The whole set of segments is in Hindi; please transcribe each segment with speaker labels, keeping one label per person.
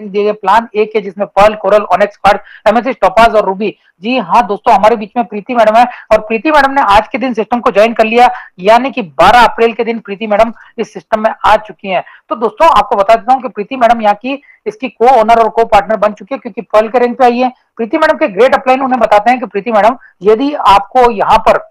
Speaker 1: दिए गए प्लान एक है जिसमें pearl, coral, onyx, quartz, amethyst, topaz और रूबी। जी हाँ दोस्तों, हमारे बीच में प्रीति मैडम है और प्रीति मैडम ने आज के दिन सिस्टम को ज्वाइन कर लिया, यानी कि 12 अप्रैल के दिन प्रीति मैडम इस सिस्टम में आ चुकी हैं। तो दोस्तों आपको बता देता हूँ कि प्रीति मैडम यहाँ की इसकी को ओनर और को पार्टनर बन चुकी है, क्योंकि पर्ल के रैंक पे आई है। प्रीति मैडम के ग्रेट अपलाइन उन्हें बताते हैं कि प्रीति मैडम, यदि आपको यहाँ पर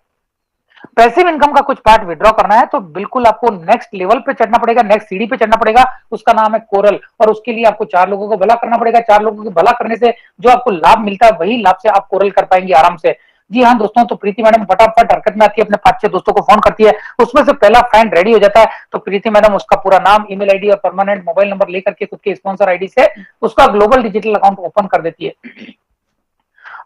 Speaker 1: पैसिव इनकम का कुछ पार्ट विड्रॉ करना है तो बिल्कुल आपको नेक्स्ट लेवल पे चढ़ना पड़ेगा, नेक्स्ट सीढ़ी पे चढ़ना पड़ेगा, उसका नाम है कोरल। और उसके लिए आपको 4 लोगों को भला करना पड़ेगा। 4 लोगों को भला करने से जो आपको लाभ मिलता है वही लाभ से आप कोरल कर पाएंगे आराम से। जी हाँ दोस्तों, तो प्रीति मैडम फटाफट हरकत में आती है, अपने 5-6 दोस्तों को फोन करती है, उसमें से पहला फ्रेंड रेडी हो जाता है तो प्रीति मैडम उसका पूरा नाम, ईमेल आईडी और परमानेंट मोबाइल नंबर लेकर के खुद के स्पॉन्सर आईडी से उसका ग्लोबल डिजिटल अकाउंट ओपन कर देती है।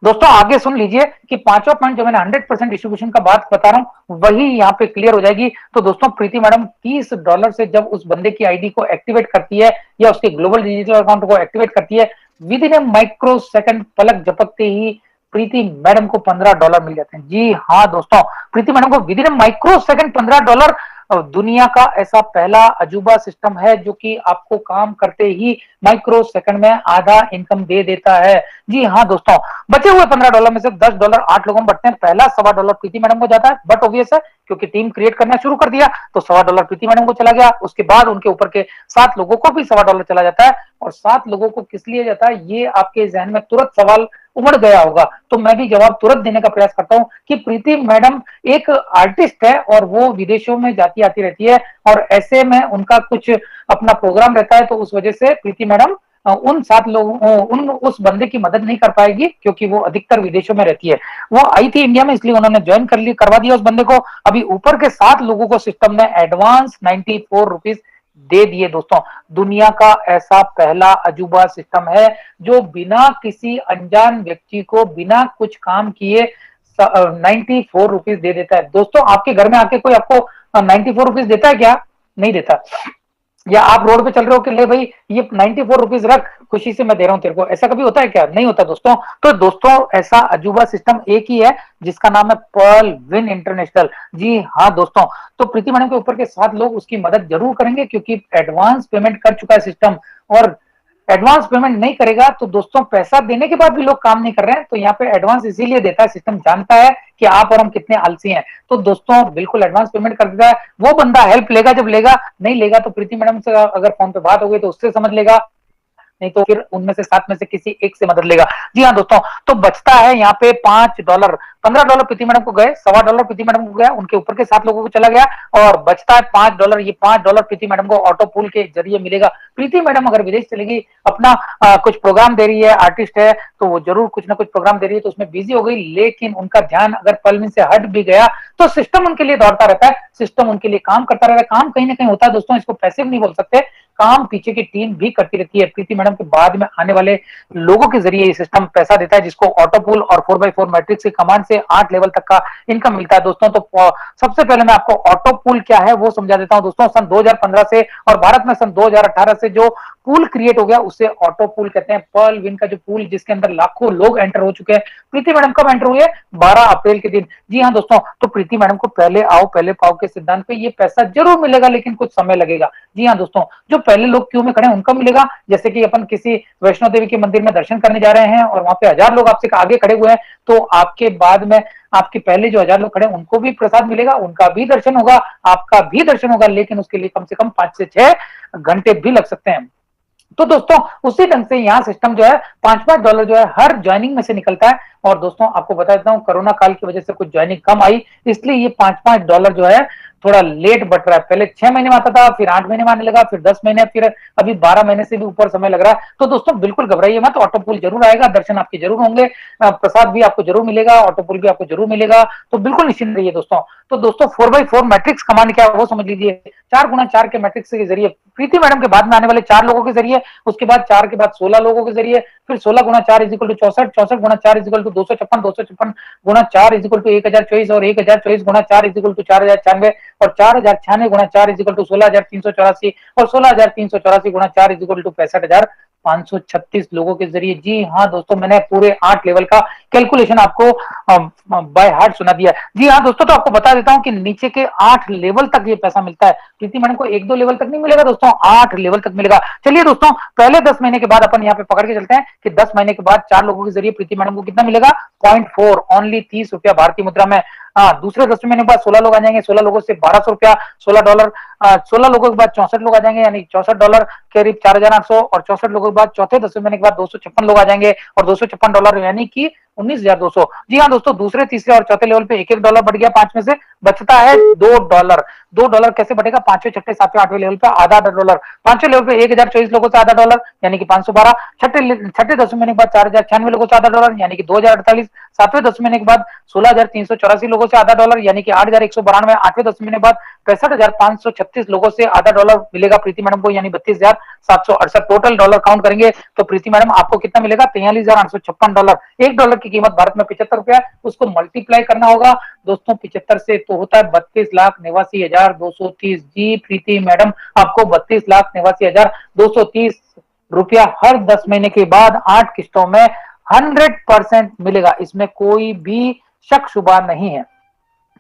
Speaker 1: दोस्तों आगे सुन लीजिए कि पांचवा पॉइंट जो मैंने 100% डिस्ट्रीब्यूशन का बात बता रहा हूं वही यहाँ पे क्लियर हो जाएगी। तो दोस्तों प्रीति मैडम $30 से जब उस बंदे की आईडी को एक्टिवेट करती है या उसके ग्लोबल डिजिटल अकाउंट को एक्टिवेट करती है, within a microsecond, पलक झपकते ही प्रीति मैडम को $15 मिल जाते हैं। जी हाँ दोस्तों, प्रीति मैडम को with in a micro second $15, दुनिया का ऐसा पहला अजूबा सिस्टम है जो कि आपको काम करते ही माइक्रो सेकंड में आधा इनकम दे देता है। जी हाँ दोस्तों, बचे हुए $15 में से $10 8 लोगों में बटते हैं। पहला $1.25 प्रीति मैडम को जाता है, बट ऑब्वियस है क्योंकि टीम क्रिएट करना शुरू कर दिया तो $1.25 प्रीति मैडम को चला गया। उसके बाद उनके ऊपर के 7 लोगों को भी $1.25 चला जाता है। और 7 लोगों को किस लिए जाता है, ये आपके जहन में तुरंत सवाल उमड़ गया होगा, तो मैं भी जवाब तुरंत देने का प्रयास करता हूं कि प्रीति मैडम एक आर्टिस्ट है और वो विदेशों में जाती आती रहती है और ऐसे में उनका कुछ अपना प्रोग्राम रहता है, तो उस वजह से प्रीति मैडम उन 7 लोगों उस बंदे की मदद नहीं कर पाएगी क्योंकि वो अधिकतर विदेशों में रहती है। वो आई थी इंडिया में, इसलिए उन्होंने ज्वाइन करवा दिया उस बंदे को। अभी ऊपर के 7 लोगों को सिस्टम ने एडवांस ₹94 दे दिए। दोस्तों दुनिया का ऐसा पहला अजूबा सिस्टम है जो बिना किसी अनजान व्यक्ति को बिना कुछ काम किए ₹94 दे देता है। दोस्तों आपके घर में आके कोई आपको ₹94 देता है क्या? नहीं देता। या आप रोड पे चल रहे हो कि ले भाई ये ₹94 रख, खुशी से मैं दे रहा हूं तेरे को, ऐसा कभी होता है क्या? नहीं होता दोस्तों। तो दोस्तों ऐसा अजूबा सिस्टम एक ही है जिसका नाम है पर्ल विन इंटरनेशनल। जी हाँ दोस्तों, तो प्रीति मैडम के ऊपर के 7 लोग उसकी मदद जरूर करेंगे क्योंकि एडवांस पेमेंट कर चुका है सिस्टम। और एडवांस पेमेंट नहीं करेगा तो दोस्तों पैसा देने के बाद भी लोग काम नहीं कर रहे हैं, तो यहाँ पे एडवांस इसीलिए देता है, सिस्टम जानता है कि आप और हम कितने आलसी हैं। तो दोस्तों बिल्कुल एडवांस पेमेंट कर देता है। वो बंदा हेल्प लेगा जब लेगा, नहीं लेगा तो प्रीति मैडम से अगर फोन पे बात हो गई तो उससे समझ लेगा, नहीं तो फिर उनमें से 7 में से किसी एक से मदद लेगा। जी हाँ दोस्तों, तो बचता है यहाँ पे $5, $15 प्रीति मैडम को गए, $1.25 प्रीति मैडम को गया, उनके ऊपर के 7 लोगों को चला गया और बचता है $5। ये $5 प्रीति मैडम को ऑटो पूल के जरिए मिलेगा। प्रीति मैडम अगर विदेश चलेगी, अपना कुछ प्रोग्राम दे रही है, आर्टिस्ट है तो वो जरूर कुछ ना कुछ प्रोग्राम दे रही है, तो उसमें बिजी हो गई, लेकिन उनका ध्यान अगर पल से हट भी गया तो सिस्टम उनके लिए दौड़ता रहता है, सिस्टम उनके लिए काम करता रहता है। काम कहीं ना कहीं होता है दोस्तों, इसको पैसिव नहीं बोल सकते, काम पीछे की टीम भी करती रहती है। प्रीति मैडम के बाद में आने वाले लोगों के जरिए ये सिस्टम पैसा देता है, जिसको ऑटो पूल और 4x4 मैट्रिक्स की कमांड से 8 लेवल तक का इनकम मिलता है दोस्तों। तो सबसे पहले मैं आपको ऑटो पूल क्या है वो समझा देता हूं दोस्तों। सन 2015 से और भारत में सन 2018 से जो पूल क्रिएट हो गया उसे ऑटो पूल कहते हैं। पर्ल विन का जो पूल जिसके अंदर लाखों लोग एंटर हो चुके हैं, प्रीति मैडम कब एंटर हुई है? 12 अप्रैल के दिन। जी हाँ दोस्तों, तो प्रीति मैडम को पहले आओ पहले पाओ के सिद्धांत पे ये पैसा जरूर मिलेगा, लेकिन कुछ समय लगेगा। जी हाँ दोस्तों, जो पहले लोग क्यू में खड़े हैं उनका मिलेगा। जैसे कि अपन किसी वैष्णो देवी के मंदिर में दर्शन करने जा रहे हैं और वहां पे 1000 लोग आपसे आगे खड़े हुए हैं, तो आपके बाद में आपके पहले जो 1000 लोग खड़े हैं उनको भी प्रसाद मिलेगा, उनका भी दर्शन होगा, आपका भी दर्शन होगा, लेकिन उसके लिए कम से कम 5 से 6 घंटे भी लग सकते हैं। तो दोस्तों उसी ढंग से यहाँ सिस्टम जो है $5 जो है हर ज्वाइनिंग में से निकलता है। और दोस्तों आपको बता देता हूँ, कोरोना काल की वजह से कुछ ज्वाइनिंग कम आई, इसलिए ये $5 जो है थोड़ा लेट बढ़ रहा है। पहले 6 महीने में आता था, फिर 8 महीने में आने लगा, फिर 10 महीने, फिर अभी 12 महीने से भी ऊपर समय लग रहा है। तो दोस्तों बिल्कुल घबराइए मत, ऑटो पूल जरूर आएगा, दर्शन आपके जरूर होंगे, प्रसाद भी आपको जरूर मिलेगा, ऑटो पूल भी आपको जरूर मिलेगा, तो बिल्कुल निश्चिंत रहिए दोस्तों। तो दोस्तों 4x4 मैट्रिक्स कमांड क्या है वो समझ लीजिए। 4x4 के मैट्रिक्स के जरिए प्रीति मैडम के बाद में आने वाले 4 लोगों के जरिए, उसके बाद 4 के बाद 16 लोगों के जरिए, फिर 16x4 = 64, 64x4 = 256, 256x4 = 1024 और 1024x4 = 4096 और 4096x4 = 16384 और 16384x4 = 65,000 536 लोगों के जरिए। जी हाँ दोस्तों, मैंने पूरे 8 लेवल का कैलकुलेशन आपको बाय हार्ट सुना दिया। जी हाँ दोस्तों, तो आपको बता देता हूं कि नीचे के 8 लेवल तक ये पैसा मिलता है। प्रीति मैडम को 1-2 लेवल तक नहीं मिलेगा दोस्तों, 8 लेवल तक मिलेगा। चलिए दोस्तों, पहले 10 महीने के बाद अपन यहाँ पे पकड़ के चलते हैं कि 10 महीने के बाद 4 लोगों के जरिए प्रीति मैडम को कितना मिलेगा, 0.4 ओनली 30 रुपया भारतीय मुद्रा में। दूसरे 10 महीने के बाद 16 लोग आ जाएंगे, 16 लोगों से 1200 रुपया, $16। 16 लोगों के बाद 64 लोग आ जाएंगे, यानी $64 करीब 4800। और 64 लोगों के बाद चौथे 10 महीने के बाद 256 लोग आ जाएंगे और $256 यानी कि 19,200। जी हाँ दोस्तों, दूसरे तीसरे और चौथे लेवल पे $1-1 बढ़ गया 5 में से, बचता है $2। $2 कैसे बढ़ेगा, 5वें 6ठे 7वें 8वें लेवल पे आधा $1। 5वें लेवल पे 1024 लोगों से $0.5 यानी कि 512। छठे 10 महीने के बाद 4096 लोगों से $0.5 यानी कि 2048। 7वें 10 महीने के बाद 16,384 लोगों से $0.5 यानी कि 8,192। 8वें 10 महीने के बाद 65,536 लोगों से $0.5 मिलेगा प्रीति मैडम को, यानी 32,768। टोटल डॉलर काउंट करेंगे तो प्रीति मैडम आपको कितना मिलेगा, $43,856। $1 की कीमत भारत में 75 रुपया, उसको मल्टीप्लाई करना होगा दोस्तों 75 से, तो होता है 32,89,230। जी प्रीति मैडम आपको 32,89,230 रुपया हर 10 महीने के बाद 8 किस्तों में 100% मिलेगा, इसमें कोई भी शक शुबा नहीं है।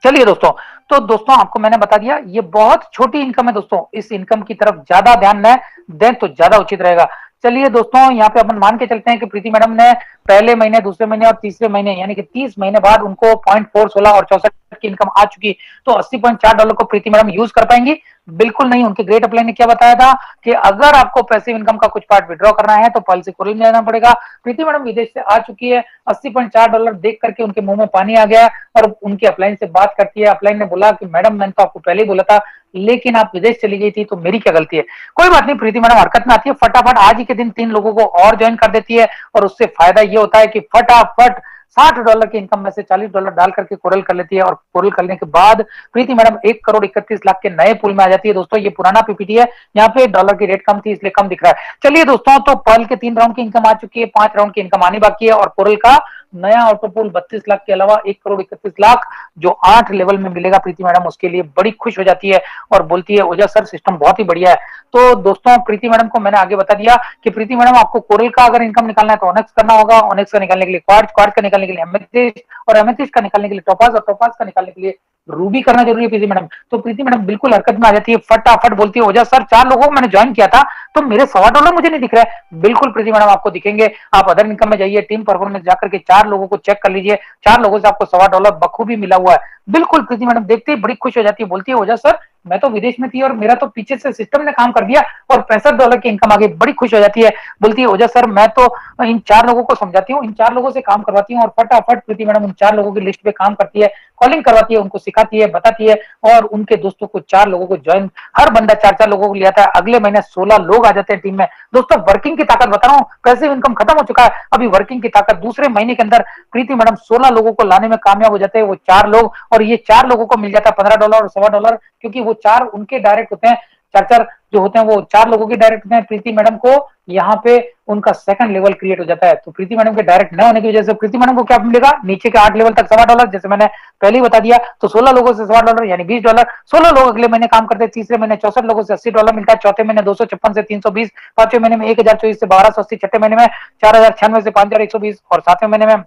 Speaker 1: चलिए दोस्तों, तो दोस्तों आपको मैंने बता दिया ये बहुत छोटी इनकम है दोस्तों, इस इनकम की तरफ ज्यादा ध्यान न दें तो ज्यादा उचित रहेगा। चलिए दोस्तों, यहाँ पे अपन मान के चलते हैं कि प्रीति मैडम ने पहले महीने, दूसरे महीने और तीसरे महीने यानी कि 30 महीने बाद उनको 0.4, 16 और 64 की इनकम आ चुकी, तो $80.4 को प्रीति मैडम यूज कर पाएंगी? बिल्कुल नहीं। उनके ग्रेट अपलाइन ने क्या बताया था कि अगर आपको पैसिव इनकम का कुछ पार्ट विड्रॉ करना है तो पॉलिसी कोरल में जाना पड़ेगा। प्रीति मैडम विदेश से आ चुकी है, $80.4 देख करके उनके मुंह में पानी आ गया और उनके अपलाइन से बात करती है। अपलाइन ने बोला कि मैडम मैंने तो आपको पहले ही बोला था, लेकिन आप विदेश चली गई थी तो मेरी क्या गलती है। कोई बात नहीं, प्रीति मैडम हरकत में आती है, फटाफट आज ही के दिन 3 लोगों को और ज्वाइन कर देती है और उससे फायदा ये होता है कि फटाफट $60 की इनकम में से $40 डाल करके कोरल कर लेती है और कोरल करने के बाद प्रीति मैडम 1,31,00,000 के नए पूल में आ जाती है। दोस्तों ये पुराना पीपीटी है, यहाँ पे डॉलर की रेट कम थी इसलिए कम दिख रहा है। चलिए दोस्तों, तो पर्ल के 3 राउंड की इनकम आ चुकी है, 5 राउंड की इनकम आनी बाकी है और कोरल का नया ऑटो पूल 32 लाख के अलावा 1,31,00,000 जो 8 लेवल में मिलेगा प्रीति मैडम, उसके लिए बड़ी खुश हो जाती है और बोलती है ओझा सर सिस्टम बहुत ही बढ़िया है। तो दोस्तों प्रीति मैडम को मैंने आगे बता दिया कि प्रीति मैडम आपको कोरल का अगर इनकम निकालना है तो ऑनेक्स करना होगा, ऑनेक्स का निकालने के लिए क्वार्ट्ज, क्वार्ट्ज का निकालने के लिए एमेथिस्ट और एमेथिस्ट का निकालने के लिए टोपाज और टोपाज का निकालने के लिए रूबी करना जरूरी है प्रीति मैडम। तो प्रीति मैडम बिल्कुल हरकत में आ जाती है, फटाफट बोलती है ओझा सर 4 लोगों को मैंने ज्वाइन किया था तो मेरे $1.25 मुझे नहीं दिख रहा है। बिल्कुल प्रीति मैडम आपको दिखेंगे, आप अदर इनकम में जाइए, टीम परफॉर्मेंस जाकर के 4 लोगों को चेक कर लीजिए, 4 लोगों से आपको $1.25 बखूबी मिला हुआ है। बिल्कुल प्रीति मैडम देखते ही बड़ी खुश हो जाती है, बोलती है ओझा सर मैं तो विदेश में थी और मेरा तो पीछे से सिस्टम ने काम कर दिया और $65 की इनकम आ गई। बड़ी खुश हो जाती है, बोलती है ओझा सर मैं तो इन 4 लोगों को समझाती हूँ, इन 4 लोगों से काम करवाती हूँ और फटाफट प्रीति मैडम उन 4 लोगों की लिस्ट पे काम करती है, कॉलिंग करवाती है, उनको सिखाती है, बताती है और उनके दोस्तों को 4 लोगों को ज्वाइन, हर बंदा 4-4 लोगों को ले आता है। अगले महीने 16 लोग आ जाते हैं टीम में। दोस्तों वर्किंग की ताकत बता रहा हूँ, पैसिव इनकम खत्म हो चुका है, अभी वर्किंग की ताकत दूसरे महीने के अंदर प्रीति मैडम 16 लोगों को लाने में कामयाब हो जाते हैं वो 4 लोग, और ये 4 लोगों को मिल जाता है $15 और $1.25 क्योंकि वो 4 उनके डायरेक्ट होते हैं, 4-4 जो होते हैं वो 4 लोगों के डायरेक्ट होते हैं। प्रीति मैडम को यहाँ पे उनका सेकंड लेवल क्रिएट हो जाता है, तो प्रीति मैडम के डायरेक्ट न होने की वजह से प्रीति मैडम को क्या मिलेगा, नीचे के 8 लेवल तक $1.25 जैसे मैंने पहले ही बता दिया, तो 16 लोगों से $1.25 यानी $20। 16 लोग अगले महीने काम करते हैं, तीसरे महीने 64 लोगों से $80 मिलता है, चौथे महीने 256 से 320, पांचवें महीने में 1024 से 1280, छठे महीने में 4096 से 5120 और सातवें महीने में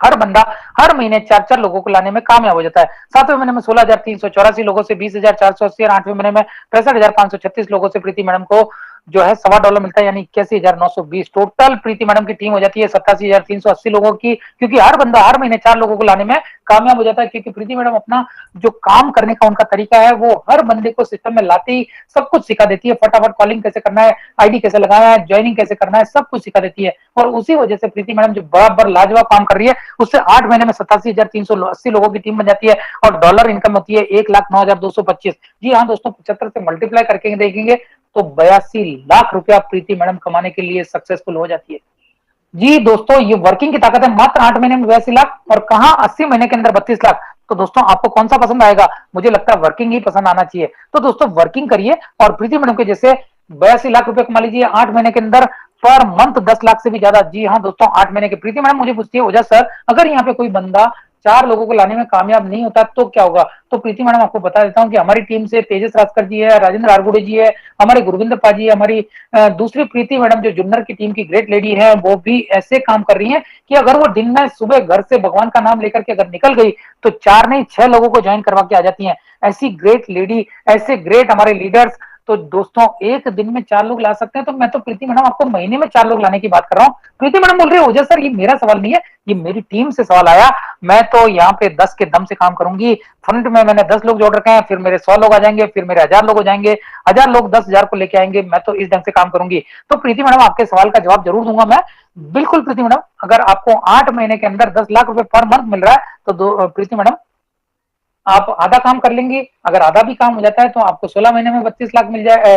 Speaker 1: हर बंदा हर महीने 4-4 लोगों को लाने में कामयाब हो जाता है। 7वें महीने में 16,384 लोगों से 20,480 और 8वें महीने में 65,536 लोगों से प्रीति मैडम को जो है $1.25 मिलता है यानी 81,920। टोटल प्रीति मैडम की टीम हो जाती है 87,380 लोगों की, क्योंकि हर बंदा हर महीने 4 लोगों को लाने में कामयाब हो जाता है, क्योंकि प्रीति मैडम अपना जो काम करने का उनका तरीका है वो हर बंदे को सिस्टम में लाते ही सब कुछ सिखा देती है। फटाफट कॉलिंग कैसे करना है, आईडी कैसे लगाना है, ज्वाइनिंग कैसे करना है, सब कुछ सिखा देती है और उसी वजह से प्रीति मैडम जो बराबर लाजवाब काम कर रही है उससे 8 महीने में 87,380 लोगों की टीम बन जाती है और डॉलर इनकम होती है 1,09,225। जी हाँ दोस्तों, 75 से मल्टीप्लाई करके देखेंगे तो 82 लाख रुपया प्रीति मैडम कमाने के लिए सक्सेसफुल हो जाती है। जी दोस्तों, ये वर्किंग की ताकत है, मात्र 8 महीने में 82 लाख और कहां 80 महीने के अंदर 32 लाख। तो दोस्तों आपको कौन सा पसंद आएगा? मुझे लगता है वर्किंग ही पसंद आना चाहिए। तो दोस्तों वर्किंग करिए और प्रीति मैडम के जैसे 82 लाख रुपए कमा लीजिए 8 महीने के अंदर, पर मंथ 10 लाख से भी ज्यादा। जी हाँ दोस्तों, 8 महीने के। प्रीति मैडम मुझे पूछती है ओझा सर अगर यहाँ पे कोई बंदा 4 लोगों को लाने में कामयाब नहीं होता तो क्या होगा। तो प्रीति मैडम आपको बता देता हूँ कि हमारी टीम से तेजस राजकर जी है, राजेंद्र आरगुड़े जी है, हमारे गुरविंदर पाजी, हमारी दूसरी प्रीति मैडम जो जुन्नर की टीम की ग्रेट लेडी है, वो भी ऐसे काम कर रही है कि अगर वो दिन में सुबह घर से भगवान का नाम लेकर के अगर निकल गई तो 4 नहीं 6 लोगों को ज्वाइन करवा के आ जाती है। ऐसी ग्रेट लेडी, ऐसे ग्रेट हमारे लीडर्स। तो दोस्तों एक दिन में 4 लोग ला सकते हैं, तो मैं तो प्रीति मैडम आपको महीने में 4 लोग लाने की बात कर रहा हूँ। प्रीति मैडम बोल रही है ओजस सर ये मेरा सवाल नहीं है, ये मेरी टीम से सवाल आया, मैं तो यहाँ पे 10 के दम से काम करूंगी। फ्रंट में मैंने 10 लोग जोड़ रखे हैं, फिर मेरे 100 लोग आ जाएंगे, फिर मेरे 1000 लोग हो जाएंगे, 1000 लोग 10,000 को लेके आएंगे, मैं तो इस ढंग से काम करूंगी। तो प्रीति मैडम आपके सवाल का जवाब जरूर दूंगा मैं। बिल्कुल प्रीति मैडम, अगर आपको 8 महीने के अंदर 10 लाख रुपए पर मंथ मिल रहा है तो प्रीति मैडम आप आधा काम कर लेंगी। अगर आधा भी काम हो जाता है तो आपको 16 महीने में 32 लाख मिल जाए।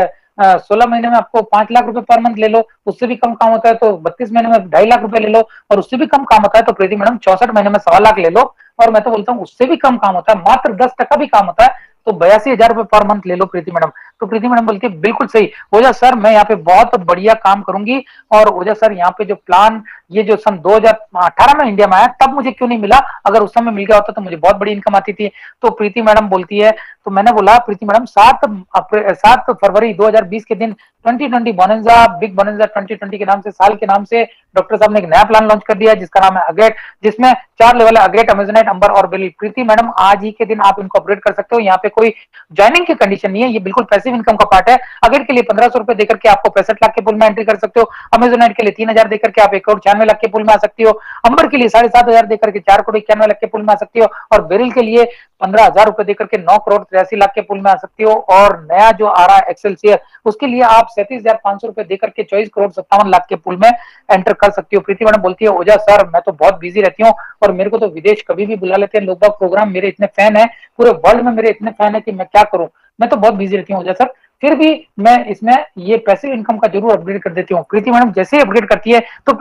Speaker 1: 16 महीने में आपको 5 लाख रुपए पर मंथ ले लो, उससे भी कम काम होता है तो 32 महीने में 2.5 लाख रुपए ले लो, और उससे भी कम काम होता है तो प्रीति मैडम 64 महीने में 1.25 लाख ले लो। और मैं तो बोलता हूँ उससे भी कम काम होता है, मात्र 10% भी काम होता है तो 82,000 रुपए पर मंथ ले लो प्रीति मैडम। तो प्रीति मैडम बोलती है बिल्कुल सही ओझा सर, मैं यहाँ पे बहुत बढ़िया काम करूंगी। और ओझा सर यहाँ पे जो प्लान ये जो सन 2018 में इंडिया में आया तब मुझे क्यों नहीं मिला, अगर उस समय मिल गया होता तो मुझे बहुत बड़ी इनकम आती थी। तो प्रीति मैडम बोलती है, तो मैंने बोला प्रीति मैडम 7 फरवरी 2020 के दिन 2020 बोनंजा बिग बोनंजा 2020 के नाम से, साल के नाम से डॉक्टर साहब ने एक नया प्लान लॉन्च कर दिया जिसका नाम है अग्रेट, जिसमें 4 लेवल है अग्रेट, अमेजोनेट, अंबर और बिल। प्रीति मैडम आज ही के दिन आप इनको अपग्रेड कर सकते हो, यहाँ पे कोई ज्वाइनिंग की कंडीशन नहीं है, ये बिल्कुल पैसिव इनकम का पार्ट है। अग्रेट के लिए 1500 रुपए देकर के आपको 65 लाख के पुल में एंट्री कर सकते हो, अमेजोनेट के लिए 3,000 देकर के आप 1,96,00,000 के पुल में आ सकती हो, अंबर के लिए 7,500 देकर के 4,91,00,000 के पुल में आ सकती हो, और बेरिल के लिए 15,000 रुपए देकर के 9,83,00,000 के पुल में आ सकती हो। और नया जो आ रहा है एक्सेलसियर उसके लिए आप 37,500 रुपए देकर के 24,57,00,000 के पुल में एंटर कर सकती हो। प्रीति मैडम बोलती है ओझा सर मैं तो बहुत बिजी रहती हूँ और मेरे को तो विदेश कभी भी बुला लेते हैं लोग बाग, प्रोग्राम मेरे इतने फैन है, पूरे वर्ल्ड में मेरे इतने फैन है कि मैं क्या करूं, मैं तो बहुत बिजी रहती हूँ ओझा सर, फिर भी मैं इसमें ये पैसिव इनकम का जरूर अपग्रेड कर देती हूँ। प्रीति मैडम जैसे ही अपग्रेड करती है तो